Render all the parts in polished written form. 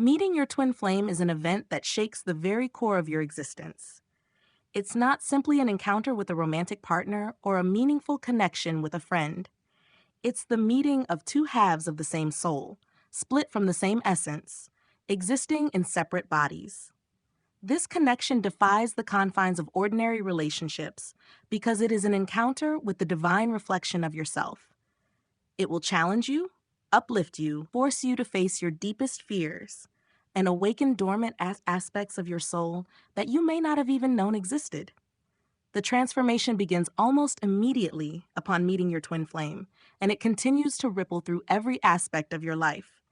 Meeting your twin flame is an event that shakes the very core of your existence. It's not simply an encounter with a romantic partner or a meaningful connection with a friend. It's the meeting of two halves of the same soul, split from the same essence, existing in separate bodies. This connection defies the confines of ordinary relationships because it is an encounter with the divine reflection of yourself. It will challenge you, uplift you, force you to face your deepest fears, and awaken dormant aspects of your soul that you may not have even known existed. The transformation begins almost immediately upon meeting your twin flame, and it continues to ripple through every aspect of your life.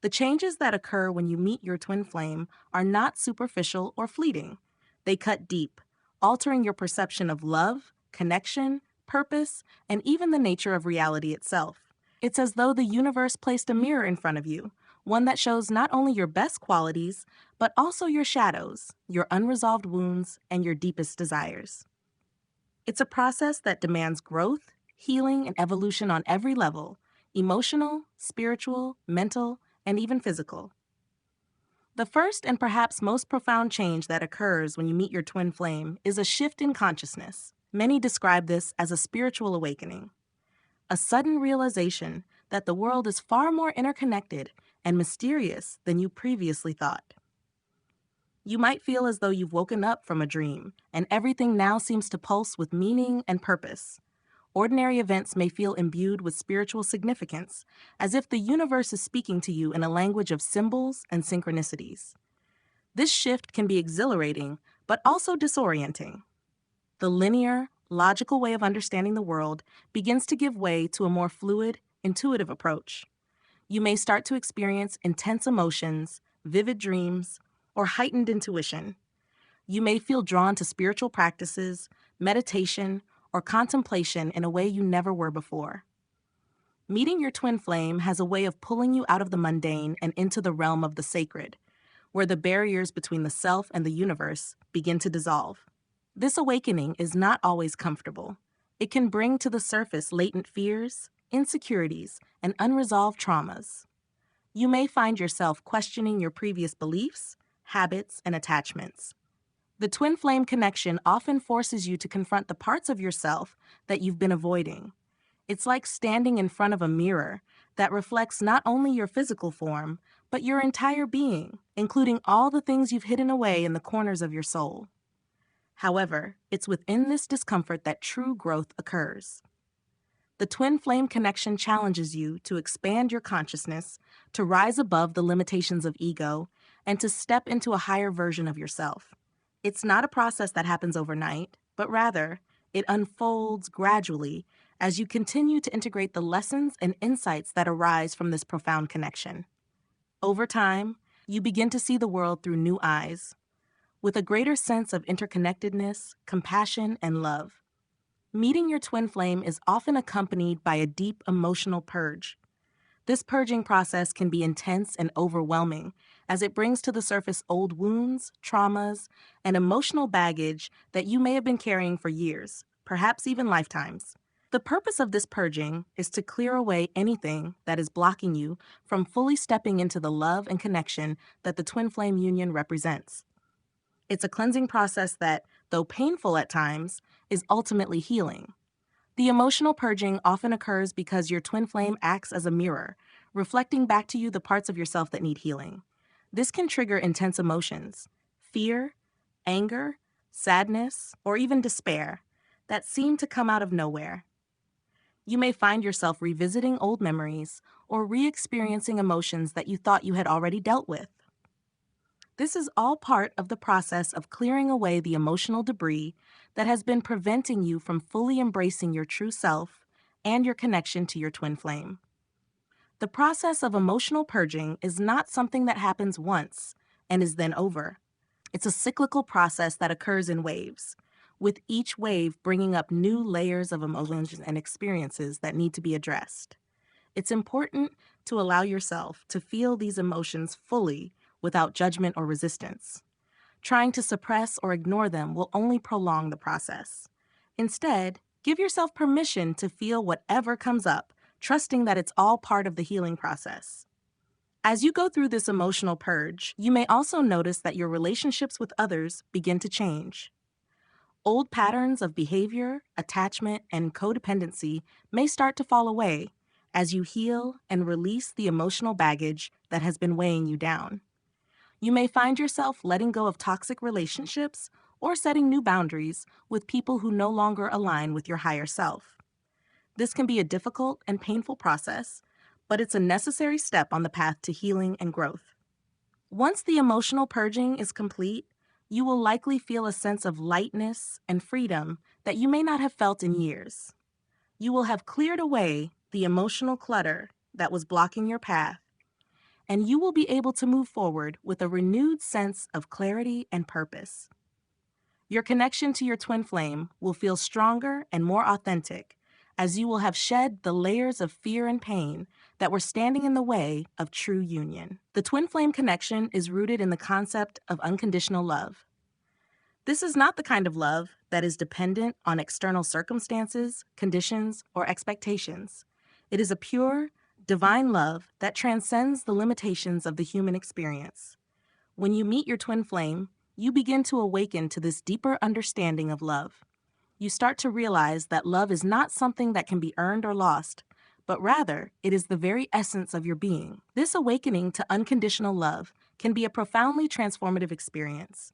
The changes that occur when you meet your twin flame are not superficial or fleeting. They cut deep, altering your perception of love, connection, purpose, and even the nature of reality itself. It's as though the universe placed a mirror in front of you, one that shows not only your best qualities, but also your shadows, your unresolved wounds, and your deepest desires. It's a process that demands growth, healing, and evolution on every level: emotional, spiritual, mental, and even physical. The first and perhaps most profound change that occurs when you meet your twin flame is a shift in consciousness. Many describe this as a spiritual awakening, a sudden realization that the world is far more interconnected and mysterious than you previously thought. You might feel as though you've woken up from a dream, and everything now seems to pulse with meaning and purpose. Ordinary events may feel imbued with spiritual significance, as if the universe is speaking to you in a language of symbols and synchronicities. This shift can be exhilarating, but also disorienting. The linear, logical way of understanding the world begins to give way to a more fluid, intuitive approach. You may start to experience intense emotions, vivid dreams, or heightened intuition. You may feel drawn to spiritual practices, meditation, or contemplation in a way you never were before. Meeting your twin flame has a way of pulling you out of the mundane and into the realm of the sacred, where the barriers between the self and the universe begin to dissolve. This awakening is not always comfortable. It can bring to the surface latent fears, insecurities, and unresolved traumas. You may find yourself questioning your previous beliefs, habits, and attachments. The twin flame connection often forces you to confront the parts of yourself that you've been avoiding. It's like standing in front of a mirror that reflects not only your physical form, but your entire being, including all the things you've hidden away in the corners of your soul. However, it's within this discomfort that true growth occurs. The twin flame connection challenges you to expand your consciousness, to rise above the limitations of ego, and to step into a higher version of yourself. It's not a process that happens overnight, but rather, it unfolds gradually as you continue to integrate the lessons and insights that arise from this profound connection. Over time, you begin to see the world through new eyes, with a greater sense of interconnectedness, compassion, and love. Meeting your twin flame is often accompanied by a deep emotional purge. This purging process can be intense and overwhelming as it brings to the surface old wounds, traumas, and emotional baggage that you may have been carrying for years, perhaps even lifetimes. The purpose of this purging is to clear away anything that is blocking you from fully stepping into the love and connection that the twin flame union represents. It's a cleansing process that, though painful at times, is ultimately healing. The emotional purging often occurs because your twin flame acts as a mirror, reflecting back to you the parts of yourself that need healing. This can trigger intense emotions, fear, anger, sadness, or even despair, that seem to come out of nowhere. You may find yourself revisiting old memories or re-experiencing emotions that you thought you had already dealt with. This is all part of the process of clearing away the emotional debris that has been preventing you from fully embracing your true self and your connection to your twin flame. The process of emotional purging is not something that happens once and is then over. It's a cyclical process that occurs in waves, with each wave bringing up new layers of emotions and experiences that need to be addressed. It's important to allow yourself to feel these emotions fully without judgment or resistance. Trying to suppress or ignore them will only prolong the process. Instead, give yourself permission to feel whatever comes up, trusting that it's all part of the healing process. As you go through this emotional purge, you may also notice that your relationships with others begin to change. Old patterns of behavior, attachment, and codependency may start to fall away as you heal and release the emotional baggage that has been weighing you down. You may find yourself letting go of toxic relationships or setting new boundaries with people who no longer align with your higher self. This can be a difficult and painful process, but it's a necessary step on the path to healing and growth. Once the emotional purging is complete, you will likely feel a sense of lightness and freedom that you may not have felt in years. You will have cleared away the emotional clutter that was blocking your path, and you will be able to move forward with a renewed sense of clarity and purpose. Your connection to your twin flame will feel stronger and more authentic as you will have shed the layers of fear and pain that were standing in the way of true union. The twin flame connection is rooted in the concept of unconditional love. This is not the kind of love that is dependent on external circumstances, conditions, or expectations. It is a pure, divine love that transcends the limitations of the human experience. When you meet your twin flame, you begin to awaken to this deeper understanding of love. You start to realize that love is not something that can be earned or lost, but rather, it is the very essence of your being. This awakening to unconditional love can be a profoundly transformative experience.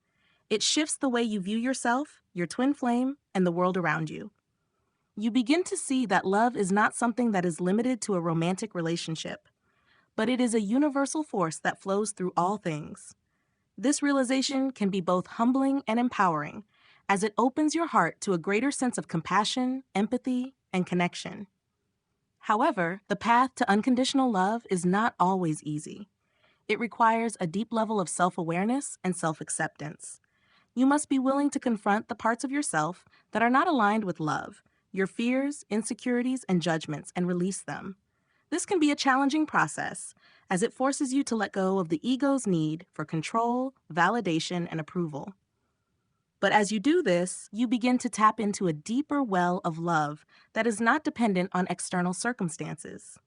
It shifts the way you view yourself, your twin flame, and the world around you. You begin to see that love is not something that is limited to a romantic relationship, but it is a universal force that flows through all things. This realization can be both humbling and empowering, as it opens your heart to a greater sense of compassion, empathy, and connection. However, the path to unconditional love is not always easy. It requires a deep level of self-awareness and self-acceptance. You must be willing to confront the parts of yourself that are not aligned with love, your fears, insecurities, and judgments, and release them. This can be a challenging process, as it forces you to let go of the ego's need for control, validation, and approval. But as you do this, you begin to tap into a deeper well of love that is not dependent on external circumstances.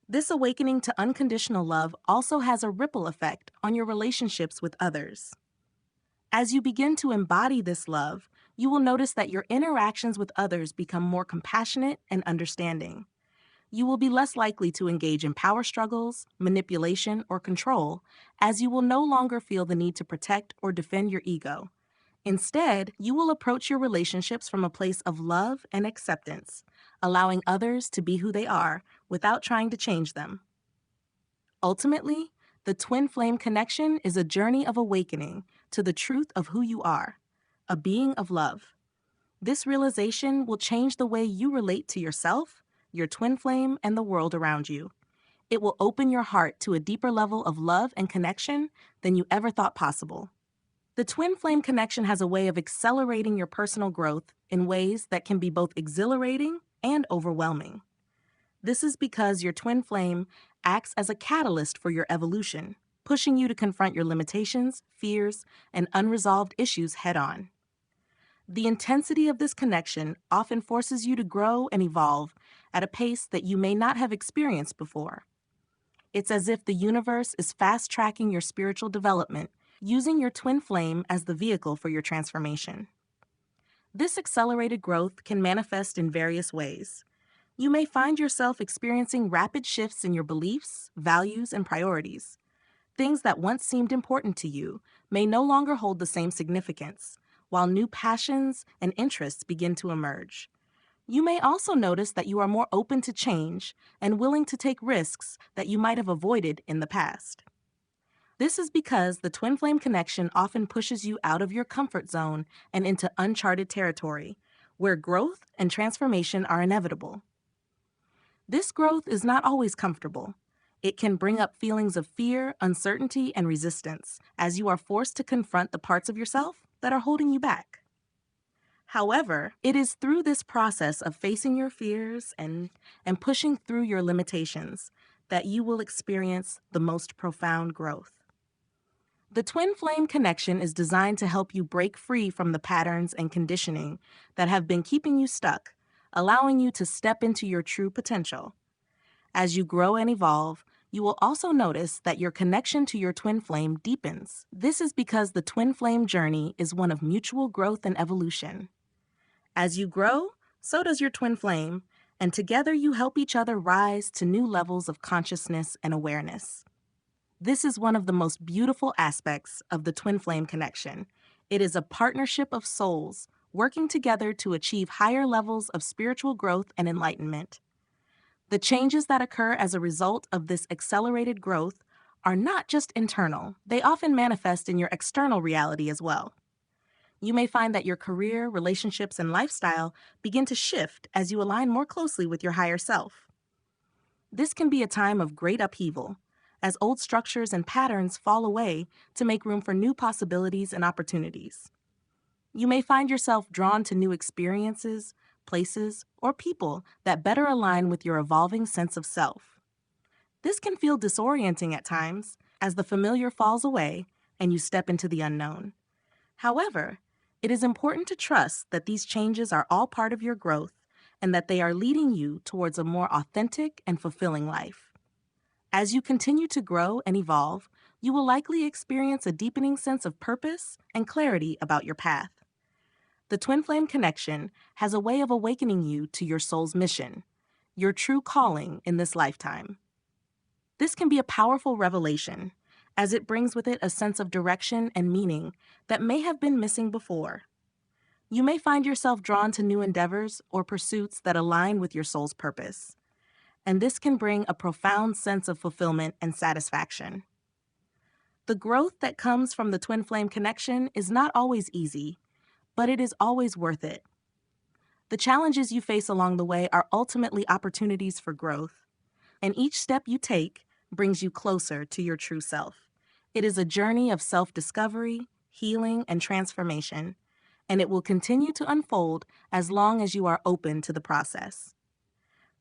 This awakening to unconditional love also has a ripple effect on your relationships with others. As you begin to embody this love, you will notice that your interactions with others become more compassionate and understanding. You will be less likely to engage in power struggles, manipulation, or control, as you will no longer feel the need to protect or defend your ego. Instead, you will approach your relationships from a place of love and acceptance, allowing others to be who they are without trying to change them. Ultimately, the twin flame connection is a journey of awakening to the truth of who you are, a being of love. This realization will change the way you relate to yourself, your twin flame, and the world around you. It will open your heart to a deeper level of love and connection than you ever thought possible. The twin flame connection has a way of accelerating your personal growth in ways that can be both exhilarating and overwhelming. This is because your twin flame acts as a catalyst for your evolution, pushing you to confront your limitations, fears, and unresolved issues head-on. The intensity of this connection often forces you to grow and evolve at a pace that you may not have experienced before. It's as if the universe is fast-tracking your spiritual development, using your twin flame as the vehicle for your transformation. This accelerated growth can manifest in various ways. You may find yourself experiencing rapid shifts in your beliefs, values, and priorities. Things that once seemed important to you may no longer hold the same significance, while new passions and interests begin to emerge. You may also notice that you are more open to change and willing to take risks that you might have avoided in the past. This is because the twin flame connection often pushes you out of your comfort zone and into uncharted territory, where growth and transformation are inevitable. This growth is not always comfortable. It can bring up feelings of fear, uncertainty, and resistance as you are forced to confront the parts of yourself that are holding you back. However, it is through this process of facing your fears and pushing through your limitations that you will experience the most profound growth. The twin flame connection is designed to help you break free from the patterns and conditioning that have been keeping you stuck, allowing you to step into your true potential. As you grow and evolve, You will also notice that your connection to your twin flame deepens. This is because the twin flame journey is one of mutual growth and evolution. As you grow, so does your twin flame, and together you help each other rise to new levels of consciousness and awareness. This is one of the most beautiful aspects of the twin flame connection. It is a partnership of souls working together to achieve higher levels of spiritual growth and enlightenment. The changes that occur as a result of this accelerated growth are not just internal, they often manifest in your external reality as well. You may find that your career, relationships, and lifestyle begin to shift as you align more closely with your higher self. This can be a time of great upheaval, as old structures and patterns fall away to make room for new possibilities and opportunities. You may find yourself drawn to new experiences, places, or people that better align with your evolving sense of self. This can feel disorienting at times as the familiar falls away and you step into the unknown. However, it is important to trust that these changes are all part of your growth and that they are leading you towards a more authentic and fulfilling life. As you continue to grow and evolve, you will likely experience a deepening sense of purpose and clarity about your path. The twin flame connection has a way of awakening you to your soul's mission, your true calling in this lifetime. This can be a powerful revelation, as it brings with it a sense of direction and meaning that may have been missing before. You may find yourself drawn to new endeavors or pursuits that align with your soul's purpose, and this can bring a profound sense of fulfillment and satisfaction. The growth that comes from the twin flame connection is not always easy, but it is always worth it. The challenges you face along the way are ultimately opportunities for growth, and each step you take brings you closer to your true self. It is a journey of self-discovery, healing, and transformation, and it will continue to unfold as long as you are open to the process.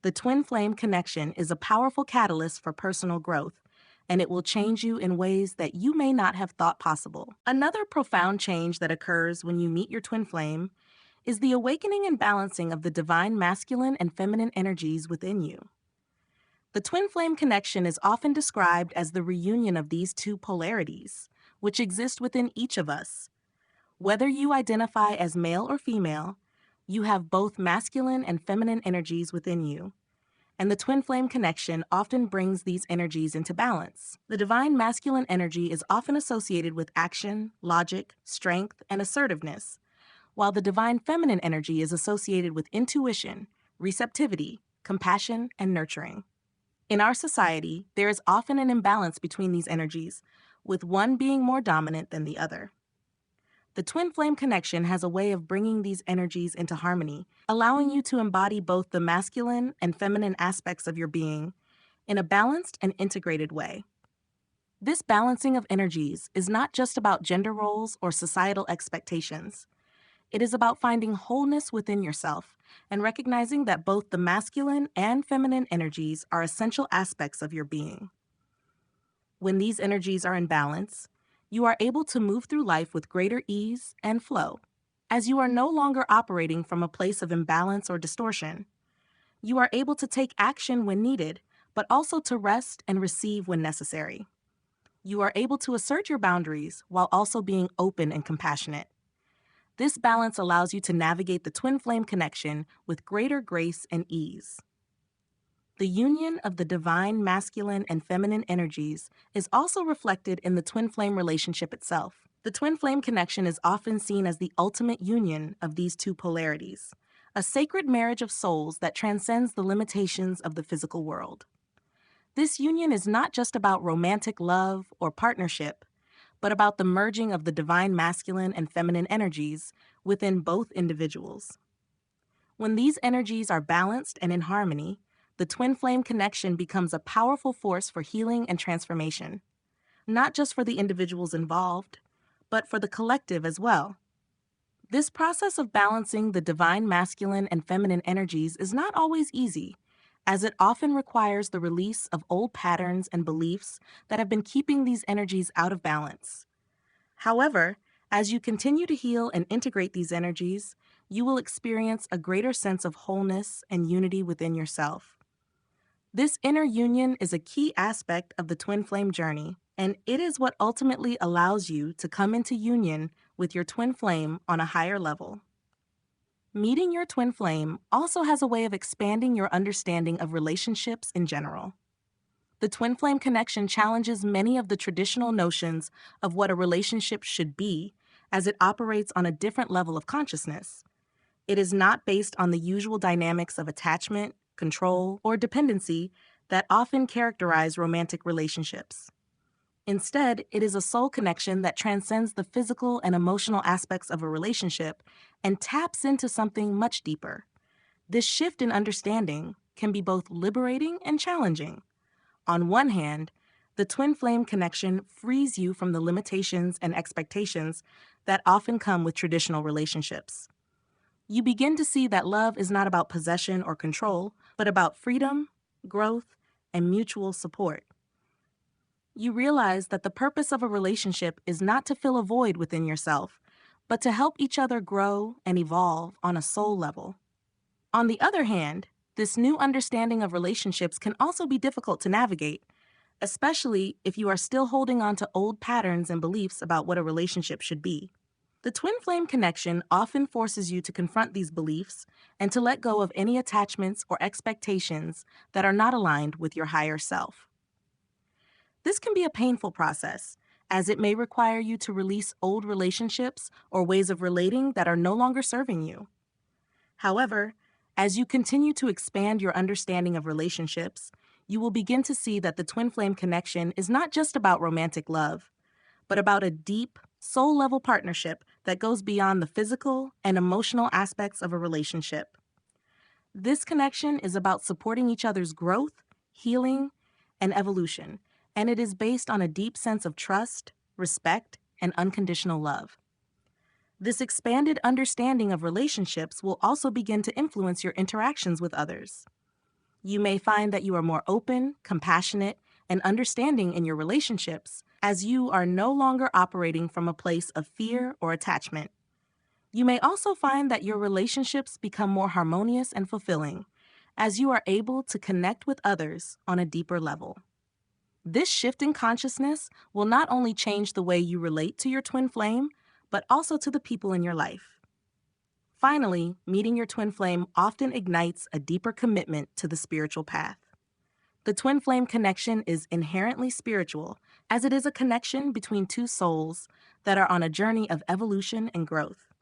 The twin flame connection is a powerful catalyst for personal growth, and it will change you in ways that you may not have thought possible. Another profound change that occurs when you meet your twin flame is the awakening and balancing of the divine masculine and feminine energies within you. The twin flame connection is often described as the reunion of these two polarities, which exist within each of us. Whether you identify as male or female, you have both masculine and feminine energies within you, and the twin flame connection often brings these energies into balance. The divine masculine energy is often associated with action, logic, strength, and assertiveness, while the divine feminine energy is associated with intuition, receptivity, compassion, and nurturing. In our society, there is often an imbalance between these energies, with one being more dominant than the other. The twin flame connection has a way of bringing these energies into harmony, allowing you to embody both the masculine and feminine aspects of your being in a balanced and integrated way. This balancing of energies is not just about gender roles or societal expectations. It is about finding wholeness within yourself and recognizing that both the masculine and feminine energies are essential aspects of your being. When these energies are in balance, you are able to move through life with greater ease and flow, as you are no longer operating from a place of imbalance or distortion. You are able to take action when needed, but also to rest and receive when necessary. You are able to assert your boundaries while also being open and compassionate. This balance allows you to navigate the twin flame connection with greater grace and ease. The union of the divine masculine and feminine energies is also reflected in the twin flame relationship itself. The twin flame connection is often seen as the ultimate union of these two polarities, a sacred marriage of souls that transcends the limitations of the physical world. This union is not just about romantic love or partnership, but about the merging of the divine masculine and feminine energies within both individuals. When these energies are balanced and in harmony, the twin flame connection becomes a powerful force for healing and transformation, not just for the individuals involved, but for the collective as well. This process of balancing the divine masculine and feminine energies is not always easy, as it often requires the release of old patterns and beliefs that have been keeping these energies out of balance. However, as you continue to heal and integrate these energies, you will experience a greater sense of wholeness and unity within yourself. This inner union is a key aspect of the twin flame journey, and it is what ultimately allows you to come into union with your twin flame on a higher level. Meeting your twin flame also has a way of expanding your understanding of relationships in general. The twin flame connection challenges many of the traditional notions of what a relationship should be, as it operates on a different level of consciousness. It is not based on the usual dynamics of attachment, control, or dependency that often characterize romantic relationships. Instead, it is a soul connection that transcends the physical and emotional aspects of a relationship and taps into something much deeper. This shift in understanding can be both liberating and challenging. On one hand, the twin flame connection frees you from the limitations and expectations that often come with traditional relationships. You begin to see that love is not about possession or control, but about freedom, growth, and mutual support. You realize that the purpose of a relationship is not to fill a void within yourself, but to help each other grow and evolve on a soul level. On the other hand, this new understanding of relationships can also be difficult to navigate, especially if you are still holding on to old patterns and beliefs about what a relationship should be. The twin flame connection often forces you to confront these beliefs and to let go of any attachments or expectations that are not aligned with your higher self. This can be a painful process, as it may require you to release old relationships or ways of relating that are no longer serving you. However, as you continue to expand your understanding of relationships, you will begin to see that the twin flame connection is not just about romantic love, but about a deep, soul-level partnership that goes beyond the physical and emotional aspects of a relationship. This connection is about supporting each other's growth, healing, and evolution, and it is based on a deep sense of trust, respect, and unconditional love. This expanded understanding of relationships will also begin to influence your interactions with others. You may find that you are more open, compassionate, and understanding in your relationships, as you are no longer operating from a place of fear or attachment. You may also find that your relationships become more harmonious and fulfilling, as you are able to connect with others on a deeper level. This shift in consciousness will not only change the way you relate to your twin flame, but also to the people in your life. Finally, meeting your twin flame often ignites a deeper commitment to the spiritual path. The twin flame connection is inherently spiritual, as it is a connection between two souls that are on a journey of evolution and growth.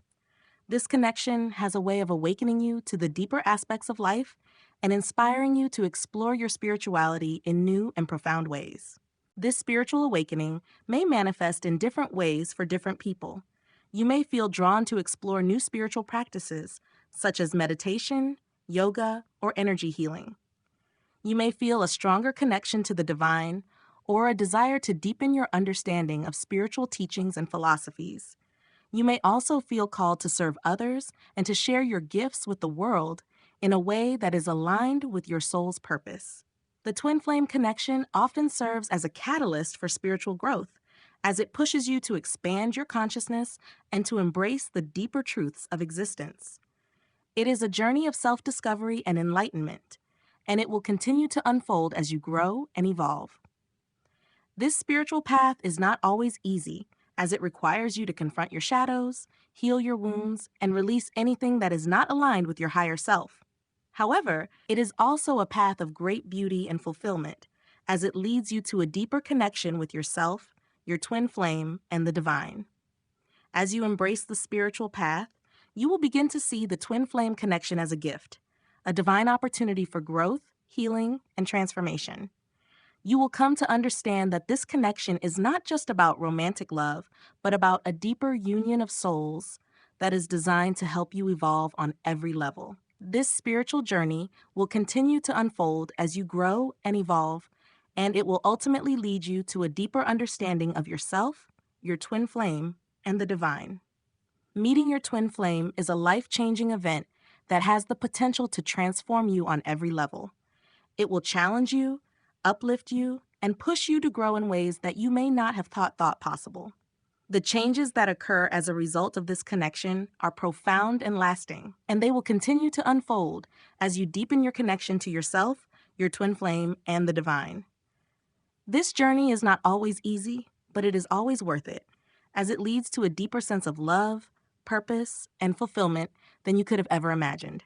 This connection has a way of awakening you to the deeper aspects of life and inspiring you to explore your spirituality in new and profound ways. This spiritual awakening may manifest in different ways for different people. You may feel drawn to explore new spiritual practices, such as meditation, yoga, or energy healing. You may feel a stronger connection to the divine or a desire to deepen your understanding of spiritual teachings and philosophies. You may also feel called to serve others and to share your gifts with the world in a way that is aligned with your soul's purpose. The twin flame connection often serves as a catalyst for spiritual growth, as it pushes you to expand your consciousness and to embrace the deeper truths of existence. It is a journey of self-discovery and enlightenment, and it will continue to unfold as you grow and evolve. This spiritual path is not always easy, as it requires you to confront your shadows, heal your wounds, and release anything that is not aligned with your higher self. However, it is also a path of great beauty and fulfillment, as it leads you to a deeper connection with yourself, your twin flame, and the divine. As you embrace the spiritual path, you will begin to see the twin flame connection as a gift, a divine opportunity for growth, healing, and transformation. You will come to understand that this connection is not just about romantic love, but about a deeper union of souls that is designed to help you evolve on every level. This spiritual journey will continue to unfold as you grow and evolve, and it will ultimately lead you to a deeper understanding of yourself, your twin flame, and the divine. Meeting your twin flame is a life-changing event that has the potential to transform you on every level. It will challenge you, uplift you, and push you to grow in ways that you may not have thought possible. The changes that occur as a result of this connection are profound and lasting, and they will continue to unfold as you deepen your connection to yourself, your twin flame, and the divine. This journey is not always easy, but it is always worth it, as it leads to a deeper sense of love, purpose, and fulfillment than you could have ever imagined.